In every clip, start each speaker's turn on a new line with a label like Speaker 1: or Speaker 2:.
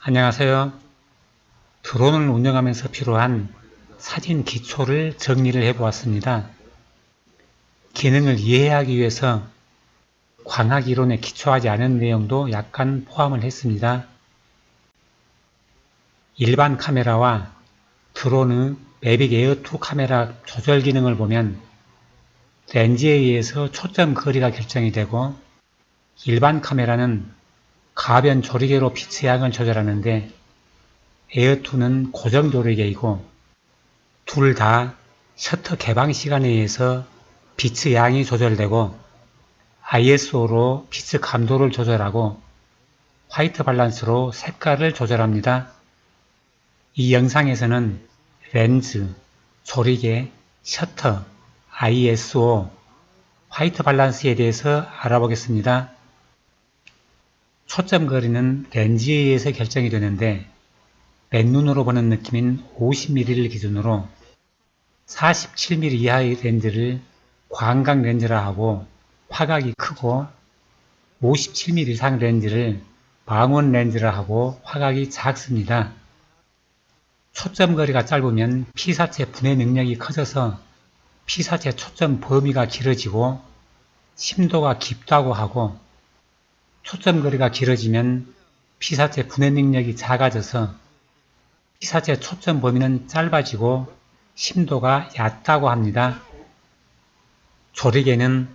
Speaker 1: 안녕하세요. 드론을 운영하면서 필요한 사진 기초를 정리를 해보았습니다. 기능을 이해하기 위해서 광학 이론에 기초하지 않은 내용도 약간 포함을 했습니다. 일반 카메라와 드론의 매빅 에어2 카메라 조절 기능을 보면 렌즈에 의해서 초점 거리가 결정이 되고, 일반 카메라는 가변 조리개로 빛의 양을 조절하는데 에어2는 고정 조리개이고, 둘 다 셔터 개방 시간에 의해서 빛의 양이 조절되고 ISO로 빛의 감도를 조절하고 화이트 밸런스로 색깔을 조절합니다. 이 영상에서는 렌즈, 조리개, 셔터, ISO, 화이트 밸런스에 대해서 알아보겠습니다. 초점 거리는 렌즈에 의해서 결정이 되는데 맨눈으로 보는 느낌인 50mm를 기준으로 47mm 이하의 렌즈를 광각 렌즈라 하고, 화각이 크고 57mm 이상 렌즈를 망원 렌즈라 하고 화각이 작습니다. 초점 거리가 짧으면 피사체 분해 능력이 커져서 피사체 초점 범위가 길어지고 심도가 깊다고 하고, 초점 거리가 길어지면 피사체 분해 능력이 작아져서 피사체 초점 범위는 짧아지고 심도가 얕다고 합니다. 조리개는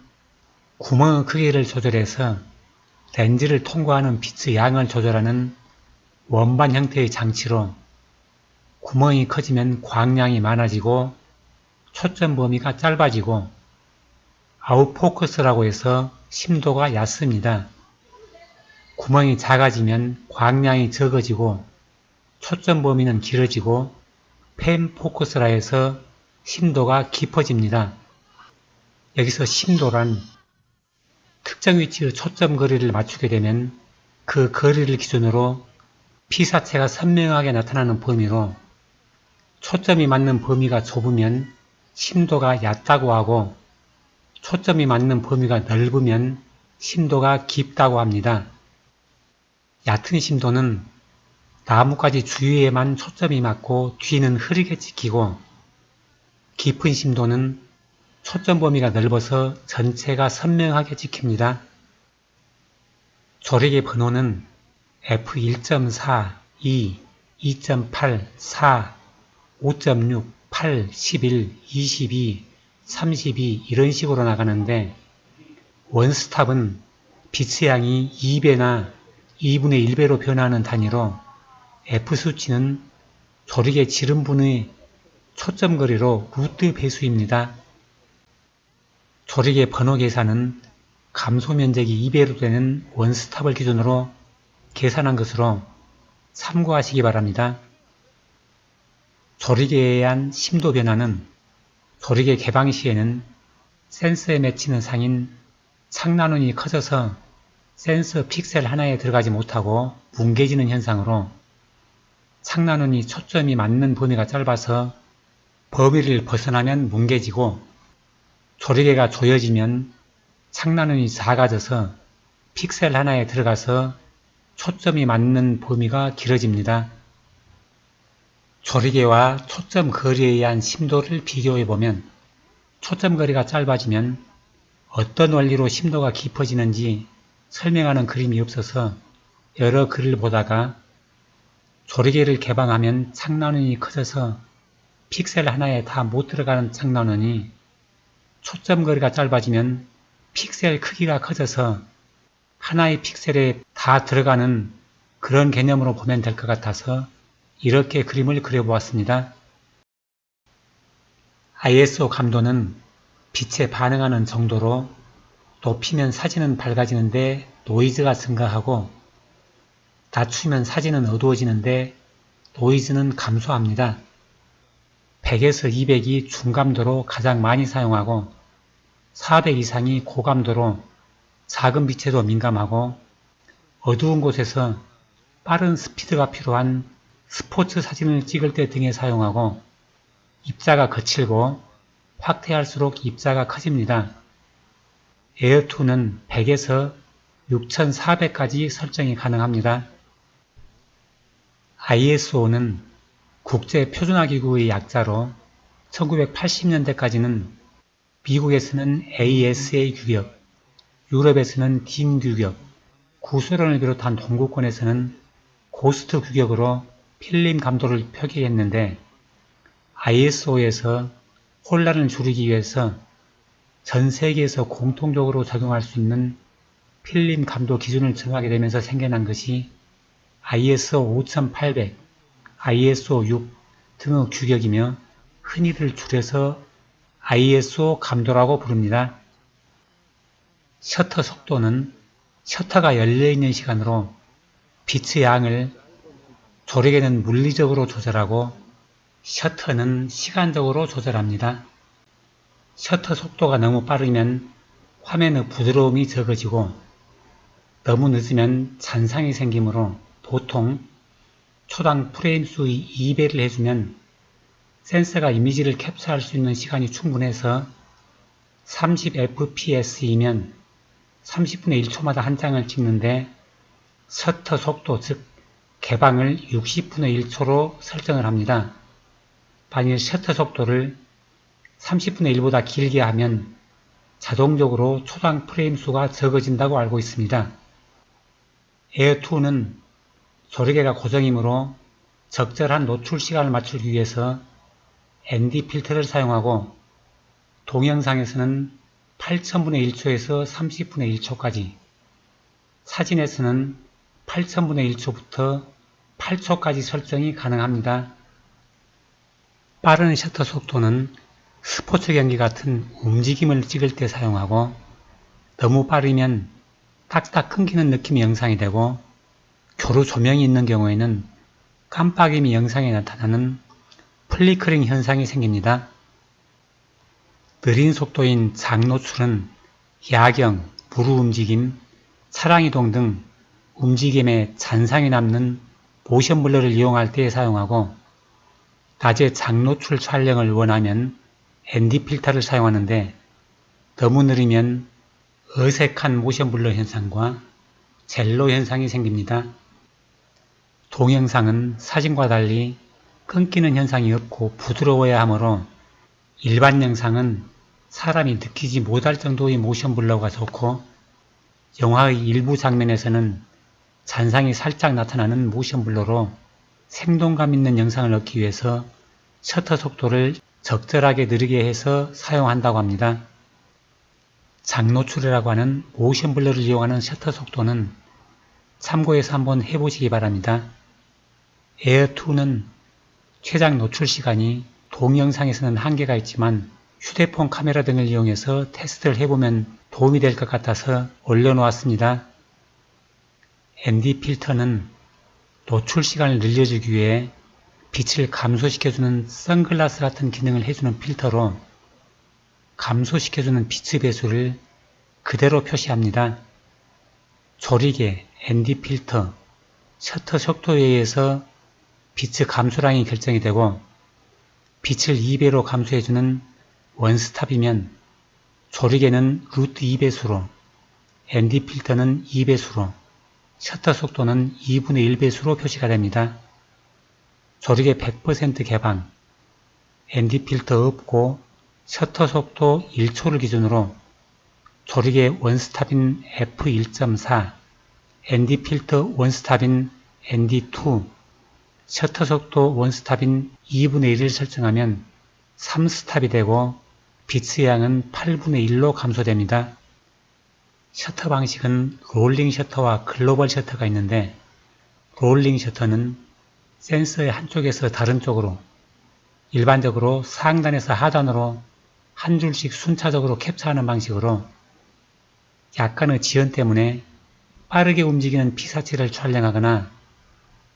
Speaker 1: 구멍의 크기를 조절해서 렌즈를 통과하는 빛의 양을 조절하는 원반 형태의 장치로, 구멍이 커지면 광량이 많아지고 초점 범위가 짧아지고 아웃포커스라고 해서 심도가 얕습니다. 구멍이 작아지면 광량이 적어지고 초점 범위는 길어지고 펜 포커스라 해서 심도가 깊어집니다. 여기서 심도란 특정 위치의 초점 거리를 맞추게 되면 그 거리를 기준으로 피사체가 선명하게 나타나는 범위로, 초점이 맞는 범위가 좁으면 심도가 얕다고 하고 초점이 맞는 범위가 넓으면 심도가 깊다고 합니다. 얕은 심도는 나뭇가지 주위에만 초점이 맞고 뒤는 흐리게 찍히고, 깊은 심도는 초점 범위가 넓어서 전체가 선명하게 찍힙니다. 조리개 번호는 F1.4, 2, 2.8, 4, 5.6, 8, 11, 22, 32 이런 식으로 나가는데, 원스탑은 빛의 양이 2배나 2분의 1배로 변하는 단위로 F수치는 조리개 지름분의 초점 거리로 루트 배수입니다. 조리개 번호 계산은 감소 면적이 2배로 되는 원스탑을 기준으로 계산한 것으로 참고하시기 바랍니다. 조리개에 의한 심도 변화는 조리개 개방 시에는 센서에 맺히는 상인 창난원이 커져서 센서 픽셀 하나에 들어가지 못하고 뭉개지는 현상으로, 창난원이 초점이 맞는 범위가 짧아서 범위를 벗어나면 뭉개지고, 조리개가 조여지면 창난원이 작아져서 픽셀 하나에 들어가서 초점이 맞는 범위가 길어집니다. 조리개와 초점 거리에 의한 심도를 비교해보면 초점 거리가 짧아지면 어떤 원리로 심도가 깊어지는지 설명하는 그림이 없어서 여러 글을 보다가 조리개를 개방하면 창난원이 커져서 픽셀 하나에 다 못 들어가는 창난원이 초점 거리가 짧아지면 픽셀 크기가 커져서 하나의 픽셀에 다 들어가는 그런 개념으로 보면 될 것 같아서 이렇게 그림을 그려보았습니다. ISO 감도는 빛에 반응하는 정도로 높이면 사진은 밝아지는데 노이즈가 증가하고, 낮추면 사진은 어두워지는데 노이즈는 감소합니다. 100에서 200이 중감도로 가장 많이 사용하고 400 이상이 고감도로 작은 빛에도 민감하고, 어두운 곳에서 빠른 스피드가 필요한 스포츠 사진을 찍을 때 등에 사용하고, 입자가 거칠고 확대할수록 입자가 커집니다. 에어2는 100에서 6400까지 설정이 가능합니다. ISO는 국제표준화기구의 약자로 1980년대까지는 미국에서는 ASA 규격, 유럽에서는 DIN 규격, 구소련을 비롯한 동구권에서는 고스트 규격으로 필름 감도를 표기했는데 ISO에서 혼란을 줄이기 위해서 전 세계에서 공통적으로 적용할 수 있는 필름 감도 기준을 정하게 되면서 생겨난 것이 ISO 5800, ISO 6 등의 규격이며 흔히들 줄여서 ISO 감도라고 부릅니다. 셔터 속도는 셔터가 열려있는 시간으로 빛의 양을 조리개는 물리적으로 조절하고 셔터는 시간적으로 조절합니다. 셔터 속도가 너무 빠르면 화면의 부드러움이 적어지고 너무 늦으면 잔상이 생기므로 보통 초당 프레임 수의 2배를 해주면 센서가 이미지를 캡처할 수 있는 시간이 충분해서 30fps이면 30분의 1초마다 한 장을 찍는데 셔터 속도 즉 개방을 60분의 1초로 설정을 합니다. 만일 셔터 속도를 30분의 1보다 길게 하면 자동적으로 초당 프레임 수가 적어진다고 알고 있습니다. 에어2는 조리개가 고정이므로 적절한 노출 시간을 맞추기 위해서 ND 필터를 사용하고 동영상에서는 8000분의 1초에서 30분의 1초까지, 사진에서는 8000분의 1초부터 8초까지 설정이 가능합니다. 빠른 셔터 속도는 스포츠 경기 같은 움직임을 찍을 때 사용하고 너무 빠르면 딱딱 끊기는 느낌의 영상이 되고 교류 조명이 있는 경우에는 깜빡임이 영상에 나타나는 플리커링 현상이 생깁니다. 느린 속도인 장노출은 야경, 무르움직임, 차량이동 등 움직임에 잔상이 남는 모션 블러를 이용할 때 사용하고 낮에 장노출 촬영을 원하면 ND 필터를 사용하는데 너무 느리면 어색한 모션 블러 현상과 젤로 현상이 생깁니다. 동영상은 사진과 달리 끊기는 현상이 없고 부드러워야 하므로 일반 영상은 사람이 느끼지 못할 정도의 모션 블러가 좋고 영화의 일부 장면에서는 잔상이 살짝 나타나는 모션 블러로 생동감 있는 영상을 얻기 위해서 셔터 속도를 적절하게 느리게 해서 사용한다고 합니다. 장노출이라고 하는 모션 블러를 이용하는 셔터 속도는 참고해서 한번 해보시기 바랍니다. 에어2는 최장 노출 시간이 동영상에서는 한계가 있지만 휴대폰 카메라 등을 이용해서 테스트를 해보면 도움이 될 것 같아서 올려놓았습니다. ND 필터는 노출 시간을 늘려주기 위해 빛을 감소시켜주는 선글라스 같은 기능을 해주는 필터로 감소시켜주는 빛의 배수를 그대로 표시합니다. 조리개, ND 필터, 셔터 속도에 의해서 빛의 감소량이 결정이 되고 빛을 2배로 감소해주는 원스탑이면 조리개는 루트 2배수로, ND 필터는 2배수로, 셔터 속도는 2분의 1배수로 표시가 됩니다. 조리개 100% 개방, ND 필터 없고 셔터 속도 1초를 기준으로 조리개 원스탑인 f1.4, ND 필터 원스탑인 ND2, 셔터 속도 원스탑인 2분의 1을 설정하면 3스탑이 되고 빛의 양은 8분의 1로 감소됩니다. 셔터 방식은 롤링 셔터와 글로벌 셔터가 있는데 롤링 셔터는 센서의 한쪽에서 다른 쪽으로 일반적으로 상단에서 하단으로 한 줄씩 순차적으로 캡처하는 방식으로 약간의 지연 때문에 빠르게 움직이는 피사체를 촬영하거나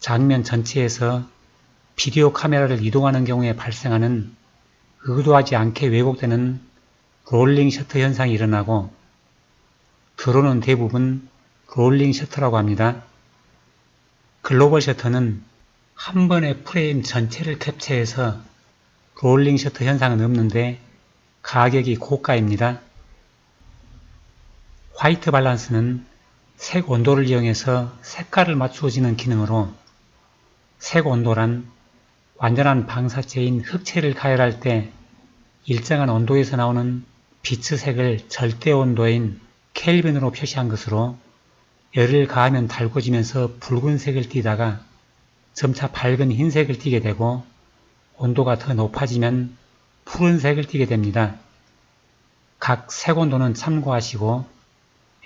Speaker 1: 장면 전체에서 비디오 카메라를 이동하는 경우에 발생하는 의도하지 않게 왜곡되는 롤링 셔터 현상이 일어나고 드론은 대부분 롤링 셔터라고 합니다. 글로벌 셔터는 한 번에 프레임 전체를 캡처해서 롤링 셔터 현상은 없는데 가격이 고가입니다. 화이트 밸런스는 색 온도를 이용해서 색깔을 맞추어지는 기능으로 색 온도란 완전한 방사체인 흑채를 가열할 때 일정한 온도에서 나오는 빛의 색을 절대 온도인 켈빈으로 표시한 것으로 열을 가하면 달궈지면서 붉은색을 띠다가 점차 밝은 흰색을 띠게 되고 온도가 더 높아지면 푸른색을 띠게 됩니다. 각 색온도는 참고하시고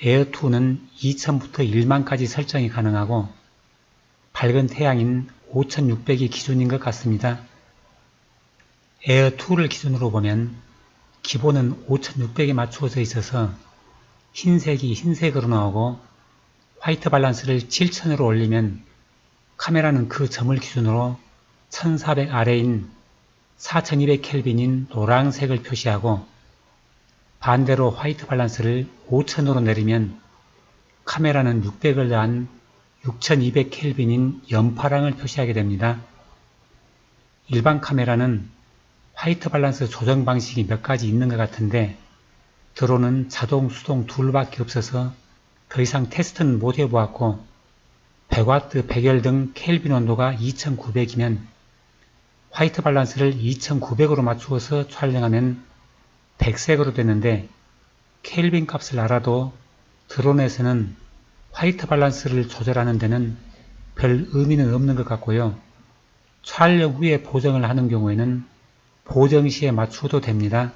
Speaker 1: 에어2는 2000부터 1만까지 설정이 가능하고 밝은 태양인 5600이 기준인 것 같습니다. 에어2를 기준으로 보면 기본은 5600에 맞추어져 있어서 흰색이 흰색으로 나오고 화이트 밸런스를 7000으로 올리면 카메라는 그 점을 기준으로 1400 아래인 4200켈빈인 노란색을 표시하고 반대로 화이트 밸런스를 5000으로 내리면 카메라는 600을 더한 6200켈빈인 연파랑을 표시하게 됩니다. 일반 카메라는 화이트 밸런스 조정 방식이 몇 가지 있는 것 같은데 드론은 자동, 수동 둘밖에 없어서 더 이상 테스트는 못 해보았고 100W, 100열 등 켈빈 온도가 2900이면 화이트 밸런스를 2900으로 맞추어서 촬영하면 백색으로 되는데 켈빈 값을 알아도 드론에서는 화이트 밸런스를 조절하는 데는 별 의미는 없는 것 같고요. 촬영 후에 보정을 하는 경우에는 보정 시에 맞추어도 됩니다.